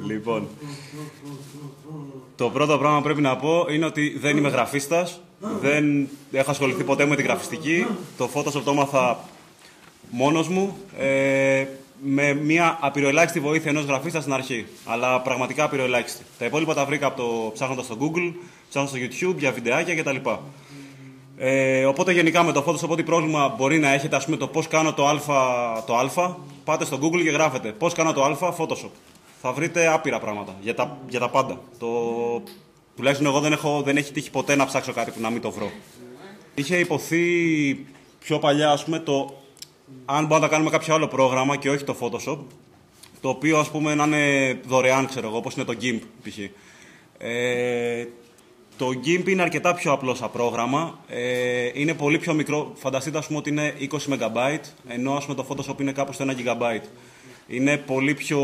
Λοιπόν, το πρώτο πράγμα που πρέπει να πω είναι ότι δεν είμαι γραφίστας, δεν έχω ασχοληθεί ποτέ με τη γραφιστική. Το Photoshop το έμαθα μόνος μου, με μια απειροελάχιστη βοήθεια ενός γραφίστα στην αρχή. Αλλά πραγματικά απειροελάχιστη. Τα υπόλοιπα τα βρήκα ψάχνοντας στο Google, ψάχνοντας στο YouTube για βιντεάκια κτλ. Οπότε γενικά με το Photoshop ό,τι πρόβλημα μπορεί να έχετε, ας πούμε, το πώς κάνω το α, πάτε στο Google και γράφετε πώς κάνω το α, Photoshop. Θα βρείτε άπειρα πράγματα για τα πάντα. Τουλάχιστον εγώ δεν έχει τύχει ποτέ να ψάξω κάτι που να μην το βρω. Είχε υποθεί πιο παλιά, ας πούμε, αν μπορούμε να κάνουμε κάποιο άλλο πρόγραμμα και όχι το Photoshop, το οποίο, ας πούμε, να είναι δωρεάν, ξέρω εγώ, όπως είναι το GIMP π.χ. Το GIMP είναι αρκετά πιο απλό σαν πρόγραμμα, είναι πολύ πιο μικρό, φανταστείτε, ας πούμε, ότι είναι 20 MB, ενώ, ας πούμε, το Photoshop είναι κάπου στο 1 GB. Είναι πολύ πιο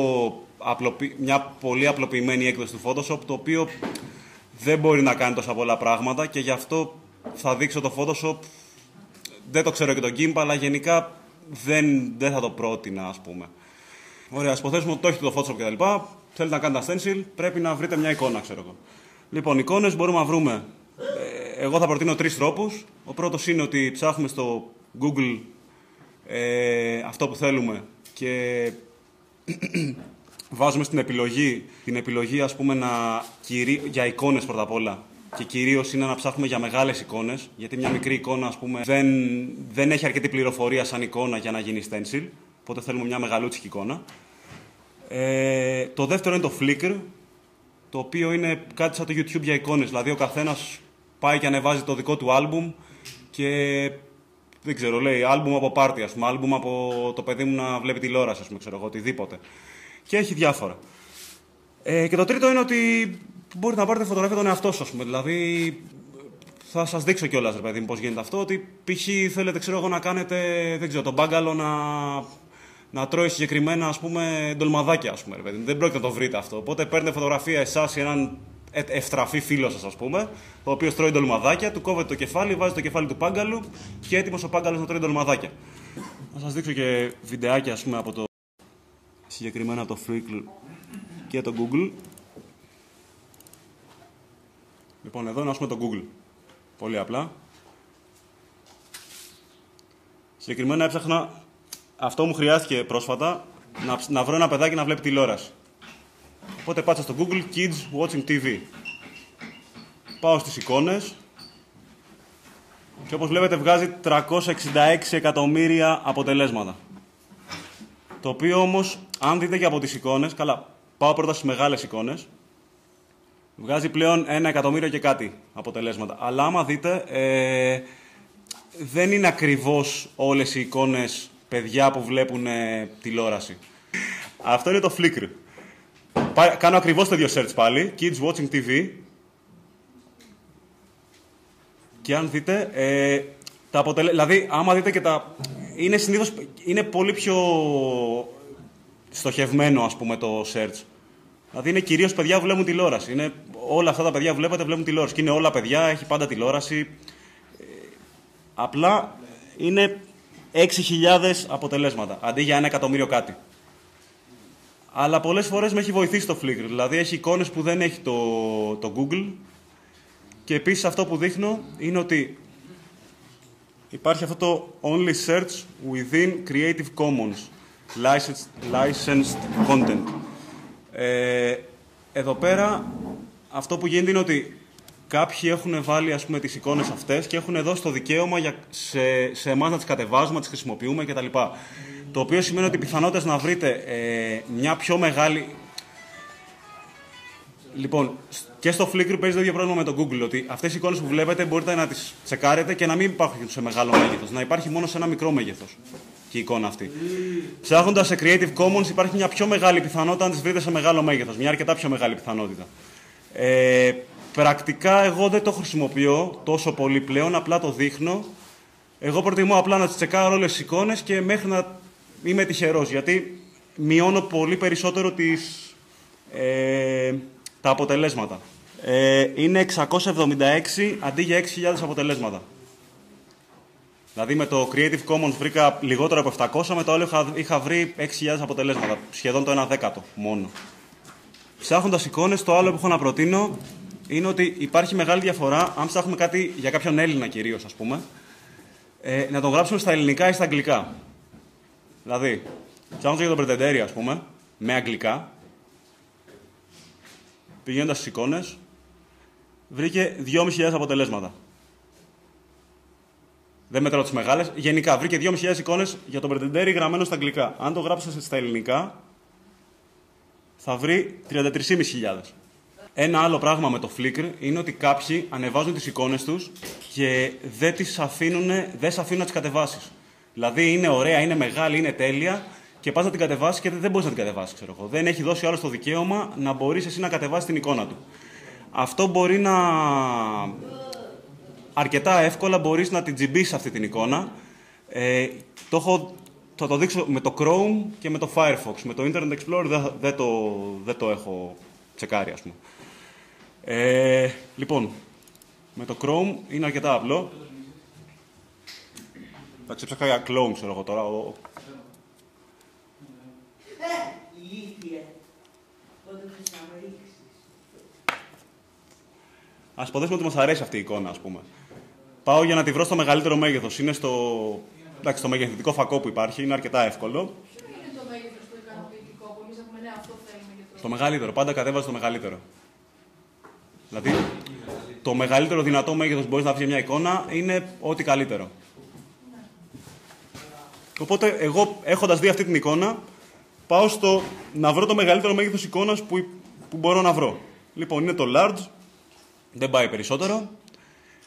μια πολύ απλοποιημένη έκδοση του Photoshop, το οποίο δεν μπορεί να κάνει τόσα πολλά πράγματα και γι' αυτό θα δείξω το Photoshop. Δεν το ξέρω και το GIMP, αλλά γενικά δεν θα το πρότεινα, ας πούμε. Ωραία, ας υποθέσουμε ότι το έχετε το Photoshop κτλ. Θέλετε να κάνετε stencil, πρέπει να βρείτε μια εικόνα, ξέρω εγώ. Λοιπόν, εικόνες μπορούμε να βρούμε. Εγώ θα προτείνω 3 τρόπους. Ο πρώτος είναι ότι ψάχνουμε στο Google αυτό που θέλουμε και βάζουμε στην επιλογή, ας πούμε, για εικόνες πρώτα απ' όλα. Και κυρίως είναι να ψάχνουμε για μεγάλες εικόνες, γιατί μια μικρή εικόνα, ας πούμε, δεν έχει αρκετή πληροφορία σαν εικόνα για να γίνει stencil. Οπότε θέλουμε μια μεγαλούτσικη εικόνα. Το δεύτερο είναι το Flickr, το οποίο είναι κάτι σαν το YouTube για εικόνες. Δηλαδή ο καθένας πάει και ανεβάζει το δικό του άλμπουμ και δεν ξέρω, λέει άλμπουμ από πάρτι, ας πούμε, άλμπουμ από το παιδί μου να βλέπει τηλεόραση, ας πούμε, ξέρω εγώ, οτιδήποτε. Και έχει διάφορα. Και το τρίτο είναι ότι μπορείτε να πάρετε φωτογραφία τον εαυτό σας, ας πούμε. Δηλαδή, θα σας δείξω κιόλας, ρε παιδί μου, πώς γίνεται αυτό. Ότι π.χ. θέλετε, ξέρω εγώ, να κάνετε, δεν ξέρω, τον μπάγκαλο να τρώει συγκεκριμένα, ας πούμε, ντολμαδάκια, ας πούμε, ρε παιδί μου. Δεν πρόκειται να το βρείτε αυτό. Οπότε παίρνετε φωτογραφία εσάς ή έναν ευτραφή φίλο σας, ας πούμε, ο οποίος τρώει ντολμαδάκια, του κόβετε το κεφάλι, βάζετε το κεφάλι του πάγκαλου και έτοιμος ο πάγκαλος να τρώει ντολμαδάκια. Θα σας δείξω και βιντεάκια, ας πούμε, από το συγκεκριμένα από το Flickr και το Google. Λοιπόν, εδώ είναι, ας πούμε, το Google. Πολύ απλά. Συγκεκριμένα έψαχνα, αυτό μου χρειάστηκε πρόσφατα, να βρω ένα παιδάκι να βλέπει τηλεόραση. Οπότε πάτσα στο Google Kids Watching TV. Πάω στις εικόνες και όπως βλέπετε βγάζει 366 εκατομμύρια αποτελέσματα. Το οποίο όμως, αν δείτε και από τις εικόνες, καλά, πάω πρώτα στις μεγάλες εικόνες, βγάζει πλέον 1 εκατομμύριο και κάτι αποτελέσματα. Αλλά άμα δείτε, δεν είναι ακριβώς όλες οι εικόνες παιδιά που βλέπουν τηλεόραση. Αυτό είναι το Flickr. Κάνω ακριβώς το ίδιο search πάλι, Kids Watching TV. Και αν δείτε, τα αποτελέσματα, δηλαδή άμα δείτε και είναι πολύ πιο στοχευμένο, ας πούμε, το search. Δηλαδή είναι κυρίως παιδιά που βλέπουν τηλεόραση. Όλα αυτά τα παιδιά που βλέπουν τηλεόραση. Και είναι όλα παιδιά, έχει πάντα τηλεόραση. Απλά είναι 6.000 αποτελέσματα, αντί για 1 εκατομμύριο κάτι. Αλλά πολλές φορές με έχει βοηθήσει το Flickr. Δηλαδή έχει εικόνες που δεν έχει το Google. Και επίσης αυτό που δείχνω είναι ότι υπάρχει αυτό το Only Search Within Creative Commons Licensed Content. Εδώ πέρα αυτό που γίνεται είναι ότι κάποιοι έχουν βάλει, ας πούμε, τις εικόνες αυτές και έχουν δώσει το δικαίωμα σε εμάς να τις κατεβάζουμε, να τις χρησιμοποιούμε κτλ. Το οποίο σημαίνει ότι οι πιθανότητες να βρείτε μια πιο μεγάλη... Λοιπόν, και στο Flickr παίζει το ίδιο πρόβλημα με το Google, ότι αυτές οι εικόνες που βλέπετε μπορείτε να τις τσεκάρετε και να μην υπάρχουν σε μεγάλο μέγεθος, να υπάρχει μόνο σε ένα μικρό μέγεθος και η εικόνα αυτή. Ψάχνοντας σε Creative Commons υπάρχει μια πιο μεγάλη πιθανότητα να τις βρείτε σε μεγάλο μέγεθος, μια αρκετά πιο μεγάλη πιθανότητα. Πρακτικά εγώ δεν το χρησιμοποιώ τόσο πολύ πλέον, απλά το δείχνω. Εγώ προτιμώ απλά να τις τσεκάρω όλες τις εικόνες και μέχρι να είμαι τυχερός, γιατί μειώνω πολύ περισσότερο τα αποτελέσματα. Είναι 676 αντί για 6.000 αποτελέσματα. Δηλαδή με το Creative Commons βρήκα λιγότερο από 700, με το άλλο είχα βρει 6.000 αποτελέσματα, σχεδόν το 1/10 μόνο. Ψάχνοντας εικόνες, το άλλο που έχω να προτείνω είναι ότι υπάρχει μεγάλη διαφορά αν ψάχνουμε κάτι για κάποιον Έλληνα κυρίως, ας πούμε, να τον γράψουμε στα ελληνικά ή στα αγγλικά. Δηλαδή, ψάχνοντας για τον Pretenderi, ας πούμε, με αγγλικά, πηγαίνοντας στις εικόνες, βρήκε 2.500 αποτελέσματα. Δεν μετράω τις μεγάλες. Γενικά, βρήκε 2.500 εικόνες για τον Pretenderi γραμμένο στα αγγλικά. Αν το γράψετε στα ελληνικά, θα βρει 33.500. Ένα άλλο πράγμα με το Flickr είναι ότι κάποιοι ανεβάζουν τις εικόνες τους και δεν σε αφήνουν να τις κατεβάσεις. Δηλαδή είναι ωραία, είναι μεγάλη, είναι τέλεια και πας να την κατεβάσεις και δεν μπορείς να την κατεβάσεις, ξέρω εγώ. Δεν έχει δώσει άλλο το δικαίωμα να μπορείς εσύ να κατεβάσεις την εικόνα του. Αυτό μπορεί να... Αρκετά εύκολα μπορείς να την τζιμπήσεις αυτή την εικόνα. Θα το δείξω με το Chrome και με το Firefox. Με το Internet Explorer δεν το έχω τσεκάρει, ας πούμε. Λοιπόν, με το Chrome είναι αρκετά απλό. Θα ξεψάχα για clone, ξέρω εγώ τώρα. Ας υποδέσουμε ότι μας αρέσει αυτή η εικόνα, ας πούμε. Πάω για να τη βρω στο μεγαλύτερο μέγεθος. Είναι στο μεγεθυντικό φακό που υπάρχει, είναι αρκετά εύκολο. Ποιο είναι το μέγεθος το ικανοποιητικό που εμείς έχουμε, ναι, αυτό θέλουμε για το... Στο μεγαλύτερο, πάντα κατέβαζε το μεγαλύτερο. Δηλαδή, το μεγαλύτερο δυνατό μέγεθος που μπορείς να βρεις μια εικόνα είναι ό,τι καλύτερο. Οπότε, εγώ έχοντας δει αυτή την εικόνα, πάω στο να βρω το μεγαλύτερο μέγεθος εικόνας που μπορώ να βρω. Λοιπόν, είναι το large, δεν πάει περισσότερο,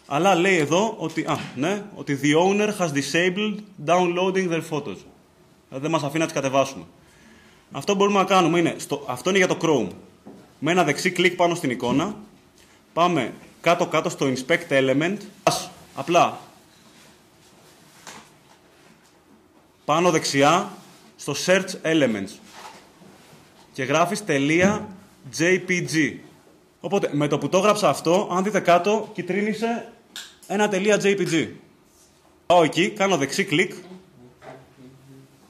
αλλά λέει εδώ ότι, ότι the owner has disabled downloading their photos. Δηλαδή δεν μας αφήνει να τις κατεβάσουμε. Αυτό που μπορούμε να κάνουμε είναι, αυτό είναι για το Chrome. Με ένα δεξί κλικ πάνω στην εικόνα, πάμε κάτω-κάτω στο Inspect Element, απλά πάνω δεξιά στο Search Elements και γράφεις .jpg. Οπότε με το που το έγραψα αυτό, αν δείτε κάτω, κυτρίνησε ένα .jpg. Πάω εκεί, κάνω δεξί κλικ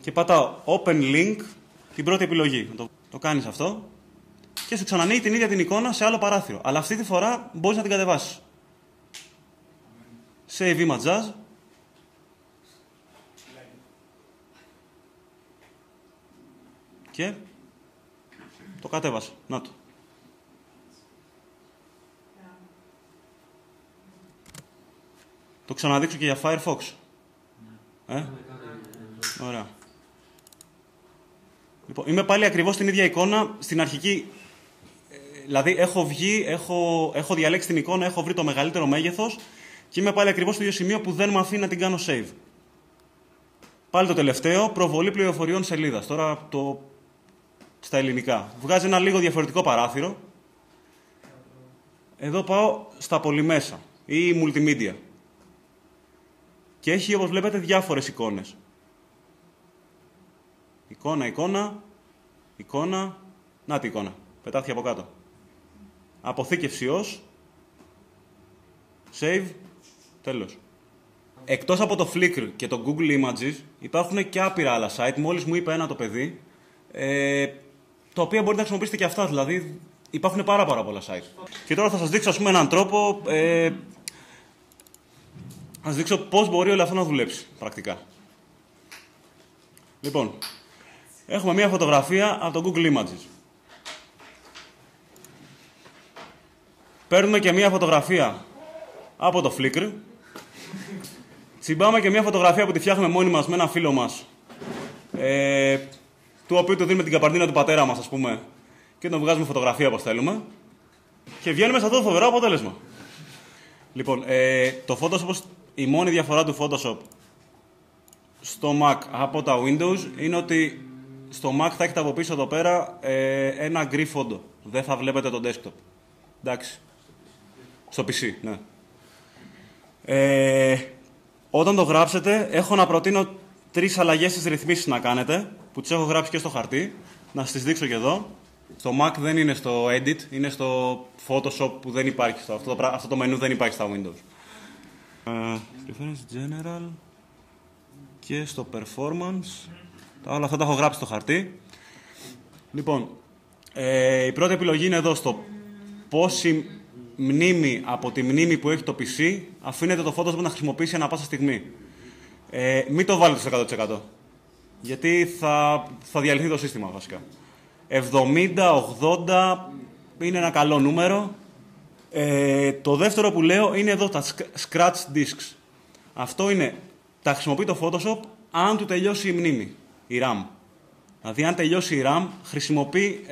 και πατάω Open Link, την πρώτη επιλογή. Το κάνεις αυτό και σου ξανανοίγει την ίδια την εικόνα σε άλλο παράθυρο. Αλλά αυτή τη φορά μπορείς να την κατεβάσεις. Save Image As. Και το κατέβασα. Να το. Το ξαναδείξω και για Firefox. Ωραία. Λοιπόν, είμαι πάλι ακριβώς την ίδια εικόνα στην αρχική. Δηλαδή έχω διαλέξει την εικόνα, έχω βρει το μεγαλύτερο μέγεθος και είμαι πάλι ακριβώς στο ίδιο σημείο που δεν με αφήνει να την κάνω save. Πάλι το τελευταίο, προβολή πληροφοριών σελίδας. Τώρα στα ελληνικά. Βγάζει ένα λίγο διαφορετικό παράθυρο. Εδώ πάω στα πολυμέσα ή multimedia. Και έχει, όπως βλέπετε, διάφορες εικόνες. Εικόνα. Να τη εικόνα. Πετάθηκε από κάτω. Αποθήκευση ως. Save. Τέλος. Εκτός από το Flickr και το Google Images, υπάρχουν και άπειρα άλλα site. Μόλις μου είπε ένα το παιδί, τα οποία μπορείτε να χρησιμοποιήσετε και αυτά. Δηλαδή, υπάρχουν πάρα πολλά site. Και τώρα θα σας δείξω, ας πούμε, έναν τρόπο... να σας δείξω πώς μπορεί όλο αυτό να δουλέψει, πρακτικά. Λοιπόν, έχουμε μία φωτογραφία από το Google Images. Παίρνουμε και μία φωτογραφία από το Flickr. Τσιμπάμε και μία φωτογραφία που τη φτιάχνουμε μόνοι μας με ένα φίλο μας, του οποίου του δίνουμε την καπαρντίνα του πατέρα μας, ας πούμε, και τον βγάζουμε φωτογραφία όπως θέλουμε. Και βγαίνουμε σε αυτό το φοβερό αποτέλεσμα. Λοιπόν, το Photoshop, η μόνη διαφορά του Photoshop στο Mac από τα Windows είναι ότι στο Mac θα έχετε από πίσω εδώ πέρα ένα γκρι φόντο. Δεν θα βλέπετε το desktop. Εντάξει. Στο PC, ναι. Όταν το γράψετε, έχω να προτείνω 3 αλλαγές στις ρυθμίσεις να κάνετε, που τις έχω γράψει και στο χαρτί. Να σας τις δείξω και εδώ. Στο Mac δεν είναι στο Edit, είναι στο Photoshop που δεν υπάρχει. Αυτό το μενού δεν υπάρχει στα Windows. Preference General. Και στο performance, όλα αυτά τα έχω γράψει στο χαρτί. Λοιπόν, η πρώτη επιλογή είναι εδώ στο πόση μνήμη από τη μνήμη που έχει το PC αφήνεται το Photoshop να χρησιμοποιήσει ανά πάσα στιγμή. Μην το βάλετε στο 100%. Γιατί θα διαλυθεί το σύστημα βασικά. 70-80 είναι ένα καλό νούμερο. Το δεύτερο που λέω είναι εδώ τα scratch disks. Αυτό είναι, τα χρησιμοποιεί το Photoshop αν του τελειώσει η μνήμη, η RAM. Δηλαδή αν τελειώσει η RAM χρησιμοποιεί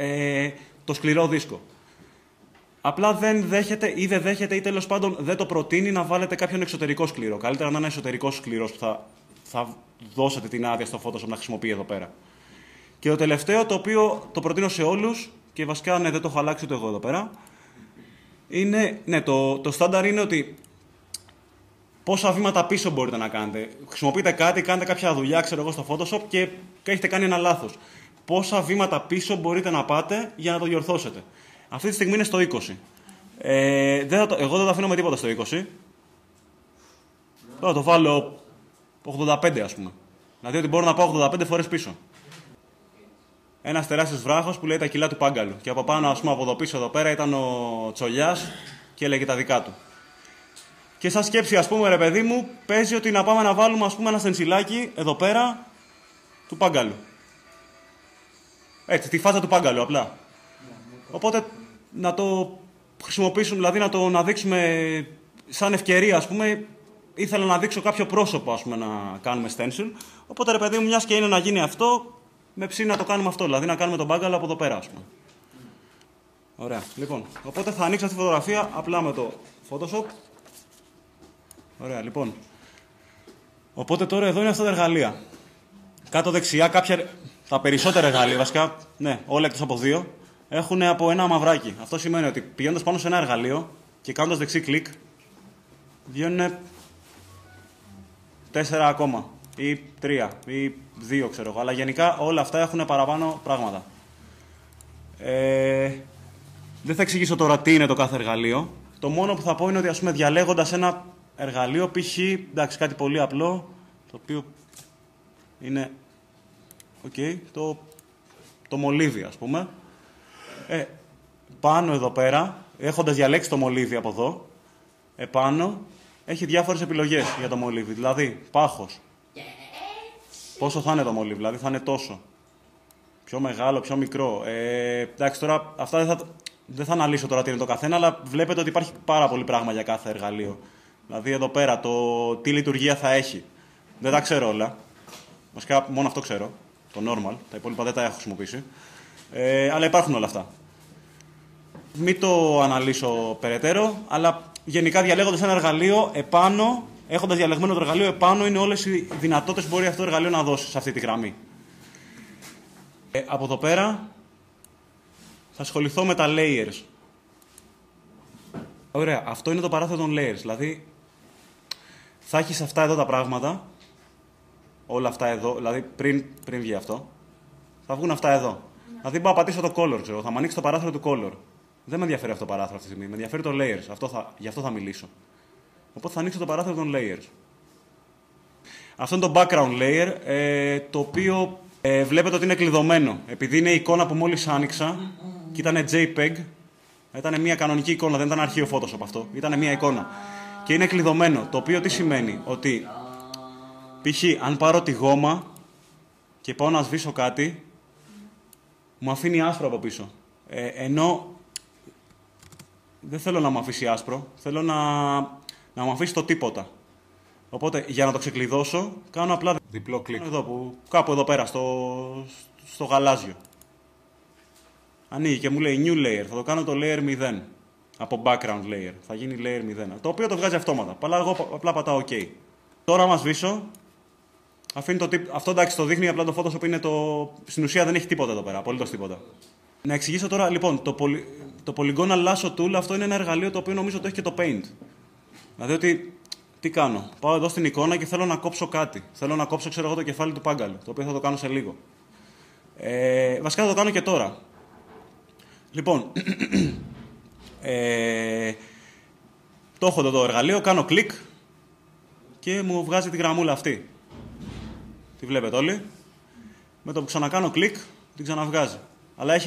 το σκληρό δίσκο. Απλά δεν δέχεται ή δεν δέχεται ή τέλος πάντων δεν το προτείνει να βάλετε κάποιον εξωτερικό σκληρό. Καλύτερα να είναι εσωτερικός σκληρός που θα δώσετε την άδεια στο Photoshop να χρησιμοποιεί εδώ πέρα. Και το τελευταίο, το οποίο το προτείνω σε όλους και βασικά δεν το έχω αλλάξει ούτε εγώ εδώ πέρα, είναι, το στάνταρ είναι ότι πόσα βήματα πίσω μπορείτε να κάνετε. Χρησιμοποιείτε κάτι, κάνετε κάποια δουλειά, ξέρω εγώ, στο Photoshop και έχετε κάνει ένα λάθος. Πόσα βήματα πίσω μπορείτε να πάτε για να το διορθώσετε. Αυτή τη στιγμή είναι στο 20. Εγώ δεν το αφήνω με τίποτα στο 20. Τώρα το βάλω 85 ας πούμε. Δηλαδή ότι μπορώ να πάω 85 φορές πίσω. Ένας τεράστιος βράχος που λέει τα κιλά του Πάγκαλου. Και από πάνω, ας πούμε, από εδώ πίσω εδώ πέρα ήταν ο Τσολιάς και έλεγε τα δικά του. Και σαν σκέψη, ας πούμε, ρε παιδί μου, παίζει ότι να πάμε να βάλουμε, ας πούμε, ένα στενσιλάκι εδώ πέρα του Πάγκαλου. Έτσι, τη φάζα του Πάγκαλου απλά. Οπότε να το χρησιμοποιήσουμε, δηλαδή να δείξουμε σαν ευκαιρία, ας πούμε, ήθελα να δείξω κάποιο πρόσωπο, ας πούμε, να κάνουμε stencil. Οπότε, ρε παιδί μου, μιας και είναι να γίνει αυτό, με ψήνει να το κάνουμε αυτό, δηλαδή να κάνουμε τον Πάγκαλο από εδώ πέρα, ας πούμε. Ωραία. Λοιπόν, οπότε θα ανοίξω αυτή τη φωτογραφία απλά με το Photoshop. Ωραία, λοιπόν. Οπότε τώρα εδώ είναι αυτά τα εργαλεία. Κάτω δεξιά τα περισσότερα εργαλεία, βασικά, ναι, όλα εκτός από δύο, έχουν από ένα μαυράκι. Αυτό σημαίνει ότι πηγαίνοντας πάνω σε ένα εργαλείο και κάνοντας δεξί κλικ, βγαίνουν 4 ακόμα, ή 3, ή 2, ξέρω εγώ. Αλλά γενικά όλα αυτά έχουν παραπάνω πράγματα. Δεν θα εξηγήσω τώρα τι είναι το κάθε εργαλείο. Το μόνο που θα πω είναι ότι, ας πούμε, διαλέγοντας ένα εργαλείο, π.χ. εντάξει, κάτι πολύ απλό, το οποίο είναι το μολύβι, ας πούμε. Πάνω εδώ πέρα, έχοντας διαλέξει το μολύβι από εδώ, επάνω έχει διάφορες επιλογές για το μολύβι. Δηλαδή, πάχος. Πόσο θα είναι το μολύβι, δηλαδή θα είναι τόσο. Πιο μεγάλο, πιο μικρό. Εντάξει, τώρα αυτά δεν θα αναλύσω τώρα τι είναι το καθένα, αλλά βλέπετε ότι υπάρχει πάρα πολύ πράγμα για κάθε εργαλείο. Δηλαδή εδώ πέρα τι λειτουργία θα έχει. Δεν τα ξέρω όλα. Βασικά μόνο αυτό ξέρω. Το normal. Τα υπόλοιπα δεν τα έχω χρησιμοποιήσει. Αλλά υπάρχουν όλα αυτά. Μην το αναλύσω περαιτέρω, αλλά γενικά διαλέγοντας ένα εργαλείο επάνω, έχοντας διαλεγμένο το εργαλείο επάνω, είναι όλες οι δυνατότητες που μπορεί αυτό το εργαλείο να δώσει σε αυτή τη γραμμή. Από εδώ πέρα θα ασχοληθώ με τα layers. Ωραία, αυτό είναι το παράθυρο των layers. Δηλαδή, θα έχεις αυτά εδώ τα πράγματα, όλα αυτά εδώ, δηλαδή πριν βγει αυτό, θα βγουν αυτά εδώ. Δηλαδή, μπορώ να πατήσω το color, ξέρω, θα μου ανοίξει το παράθυρο του color. Δεν με ενδιαφέρει αυτό το παράθυρο αυτή τη στιγμή, με ενδιαφέρει το layers, γι' αυτό θα μιλήσω. Οπότε θα ανοίξω το παράθυρο των layers. Αυτό είναι το background layer, το οποίο βλέπετε ότι είναι κλειδωμένο. Επειδή είναι η εικόνα που μόλις άνοιξα και ήταν JPEG, ήταν μια κανονική εικόνα, δεν ήταν αρχείο Photoshop αυτό, ήταν μια εικόνα. Και είναι κλειδωμένο, το οποίο τι σημαίνει, ότι π.χ. αν πάρω τη γόμα και πάω να σβήσω κάτι, μου αφήνει άσπρο από πίσω. Ενώ δεν θέλω να μου αφήσει άσπρο, θέλω να μου αφήσει το τίποτα. Οπότε για να το ξεκλειδώσω, κάνω απλά διπλό κλικ. Κάπου εδώ πέρα, στο γαλάζιο. Ανοίγει και μου λέει New Layer. Θα το κάνω το Layer 0. Από Background Layer. Θα γίνει Layer 0. Το οποίο το βγάζει αυτόματα. Αλλά εγώ απλά πατάω OK. Τώρα, άμα σβήσω, αφήνει αυτό εντάξει, το δείχνει απλά το Photoshop. Είναι στην ουσία δεν έχει τίποτα εδώ πέρα. Απολύτως τίποτα. Να εξηγήσω τώρα, λοιπόν, το Polygonal Lasso Tool, αυτό είναι ένα εργαλείο το οποίο νομίζω ότι έχει και το Paint. Δηλαδή ότι, τι κάνω, πάω εδώ στην εικόνα και θέλω να κόψω κάτι. Θέλω να κόψω, ξέρω εγώ, το κεφάλι του Πάγκαλου, το οποίο θα το κάνω σε λίγο. Βασικά θα το κάνω και τώρα. Λοιπόν, το έχω εδώ το εργαλείο, κάνω κλικ και μου βγάζει τη γραμμούλα αυτή. Τη βλέπετε όλοι. Με το που ξανακάνω κλικ, την ξαναβγάζει. Αλλά έχει